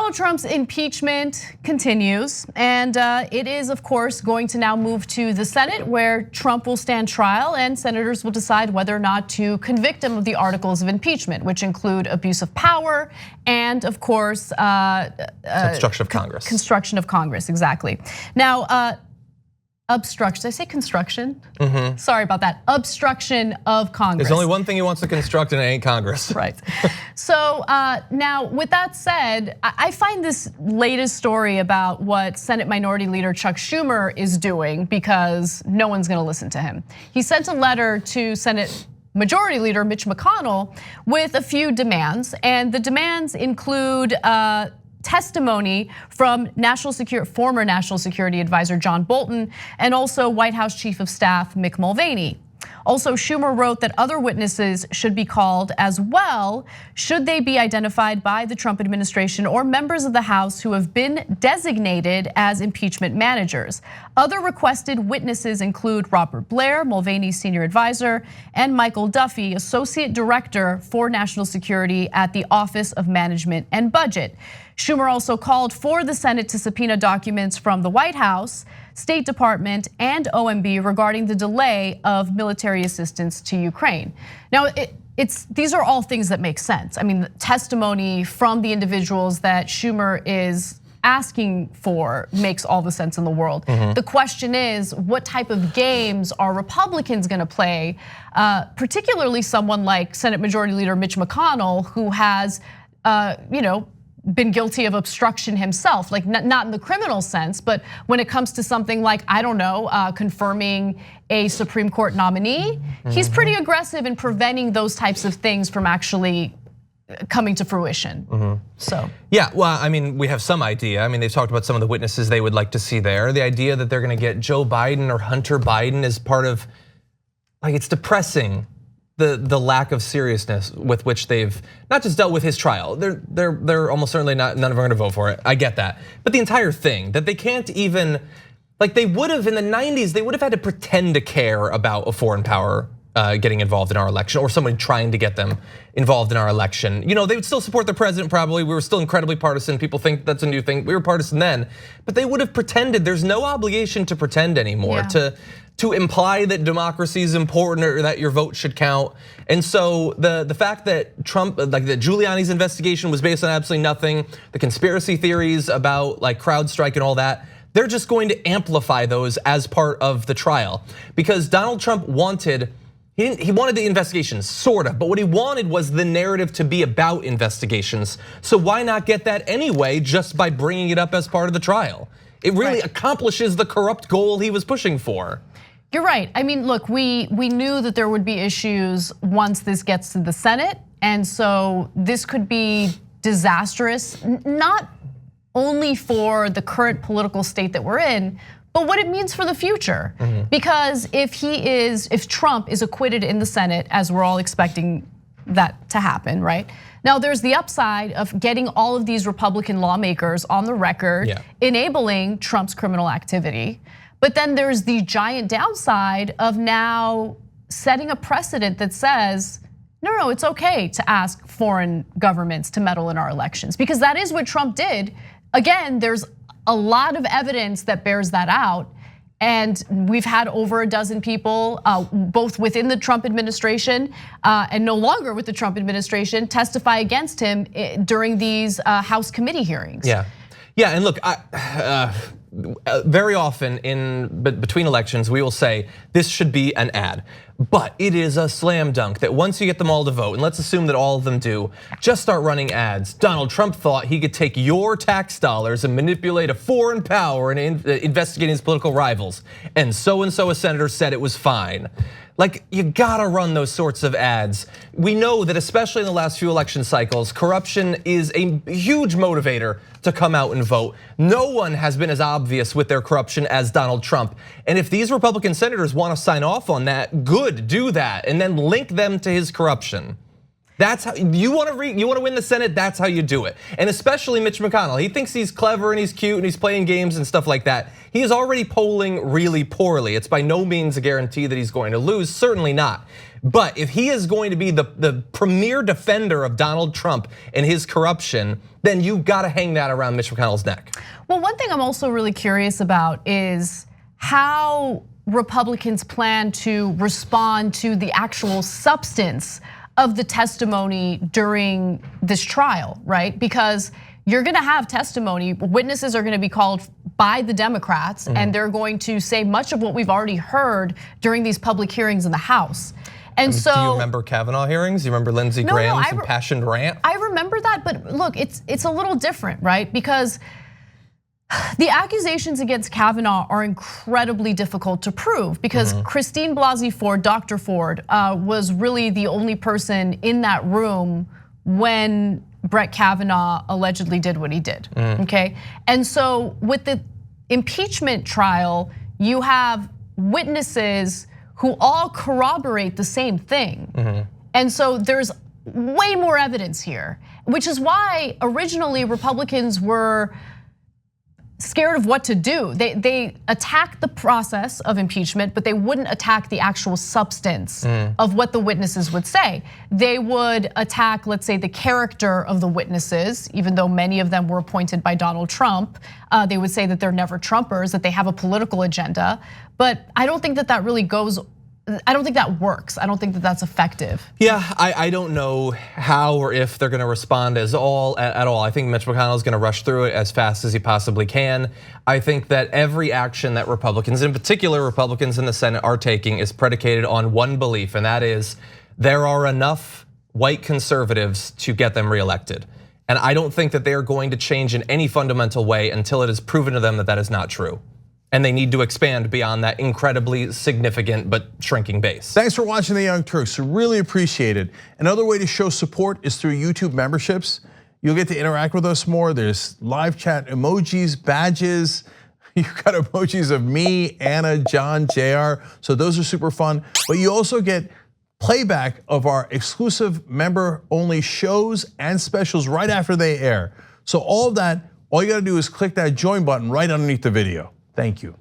Donald Trump's impeachment continues, and it is, of course, going to now move to the Senate, where Trump will stand trial, and senators will decide whether or not to convict him of the articles of impeachment, which include abuse of power and, of course, obstruction of Congress. Construction of Congress, exactly. Now, obstruction, did I say construction? Sorry about that, obstruction of Congress. There's only one thing he wants to construct, and it ain't Congress. Right. So now, with that said, I find this latest story about what Senate Minority Leader Chuck Schumer is doing, because no one's gonna listen to him. He sent a letter to Senate Majority Leader Mitch McConnell with a few demands, and the demands include testimony from former National Security Advisor John Bolton, and also White House Chief of Staff Mick Mulvaney. Also, Schumer wrote that other witnesses should be called as well, should they be identified by the Trump administration or members of the House who have been designated as impeachment managers. Other requested witnesses include Robert Blair, Mulvaney's senior advisor, and Michael Duffey, Associate Director for National Security at the Office of Management and Budget. Schumer also called for the Senate to subpoena documents from the White House, State Department, and OMB regarding the delay of military assistance to Ukraine. Now, these are all things that make sense. I mean, the testimony from the individuals that Schumer is asking for makes all the sense in the world. The question is, what type of games are Republicans gonna play? Particularly someone like Senate Majority Leader Mitch McConnell, who has, been guilty of obstruction himself, like not in the criminal sense, but when it comes to something like, I don't know, confirming a Supreme Court nominee, he's pretty aggressive in preventing those types of things from actually coming to fruition. So yeah, well, I mean, we have some idea. I mean, they've talked about some of the witnesses they would like to see there. The idea that they're gonna get Joe Biden or Hunter Biden is part of, like, it's depressing. The lack of seriousness with which they've not just dealt with his trial. They're almost certainly none of them are gonna vote for it. I get that. But the entire thing, that they can't even, like they would have in the 90s, they would have had to pretend to care about a foreign power getting involved in our election, or someone trying to get them involved in our election. They would still support the president probably. We were still incredibly partisan. People think that's a new thing. We were partisan then, but they would have pretended. There's no obligation to pretend anymore, to imply that democracy is important or that your vote should count. And so the fact that Trump, like that Giuliani's investigation was based on absolutely nothing, the conspiracy theories about like CrowdStrike and all that, they're just going to amplify those as part of the trial. Because Donald Trump wanted, he wanted the investigations, sort of, but what he wanted was the narrative to be about investigations. So why not get that anyway, just by bringing it up as part of the trial? It really accomplishes the corrupt goal he was pushing for. You're right. I mean, look, we knew that there would be issues once this gets to the Senate, and so this could be disastrous, not only for the current political state that we're in, but what it means for the future. Because if Trump is acquitted in the Senate, as we're all expecting that to happen, right? Now there's the upside of getting all of these Republican lawmakers on the record, enabling Trump's criminal activity. But then there's the giant downside of now setting a precedent that says, no, it's okay to ask foreign governments to meddle in our elections, because that is what Trump did. Again, there's a lot of evidence that bears that out. And we've had over a dozen people, both within the Trump administration and no longer with the Trump administration, testify against him during these House committee hearings. Yeah, and look, very often between elections, we will say this should be an ad. But it is a slam dunk that once you get them all to vote, and let's assume that all of them do, just start running ads. Donald Trump thought he could take your tax dollars and manipulate a foreign power and investigate his political rivals. And so a senator said it was fine. Like, you gotta run those sorts of ads. We know that especially in the last few election cycles, corruption is a huge motivator to come out and vote. No one has been as obvious with their corruption as Donald Trump. And if these Republican senators wanna sign off on that, good, do that, and then link them to his corruption. That's how you want to win the Senate. That's how you do it. And especially Mitch McConnell. He thinks he's clever and he's cute and he's playing games and stuff like that. He is already polling really poorly. It's by no means a guarantee that he's going to lose. Certainly not. But if he is going to be the premier defender of Donald Trump and his corruption, then you gotta hang that around Mitch McConnell's neck. Well, one thing I'm also really curious about is how Republicans plan to respond to the actual substance of the testimony during this trial, right? Because you're gonna have testimony, witnesses are gonna be called by the Democrats, and they're going to say much of what we've already heard during these public hearings in the House. And so, do you remember Kavanaugh hearings? You remember Lindsey Graham's impassioned rant? I remember that, but look, it's a little different, right? Because the accusations against Kavanaugh are incredibly difficult to prove because Christine Blasey Ford, Dr. Ford, was really the only person in that room when Brett Kavanaugh allegedly did what he did, okay? And so with the impeachment trial, you have witnesses who all corroborate the same thing. And so there's way more evidence here, which is why originally Republicans were scared of what to do. They attacked the process of impeachment, but they wouldn't attack the actual substance of what the witnesses would say. They would attack, let's say, the character of the witnesses, even though many of them were appointed by Donald Trump. They would say that they're never Trumpers, that they have a political agenda. But I don't think that that really goes, I don't think that works. I don't think that that's effective. Yeah, I don't know how or if they're gonna respond at all. I think Mitch McConnell is gonna rush through it as fast as he possibly can. I think that every action that Republicans, in particular Republicans in the Senate, are taking is predicated on one belief, and that is there are enough white conservatives to get them reelected. And I don't think that they are going to change in any fundamental way until it is proven to them that that is not true. And they need to expand beyond that incredibly significant but shrinking base. Thanks for watching the Young Turks, really appreciate it. Another way to show support is through YouTube memberships. You'll get to interact with us more. There's live chat emojis, badges. You've got emojis of me, Anna, John, JR. So those are super fun. But you also get playback of our exclusive member-only shows and specials right after they air. So all of that, all you gotta do is click that join button right underneath the video. Thank you.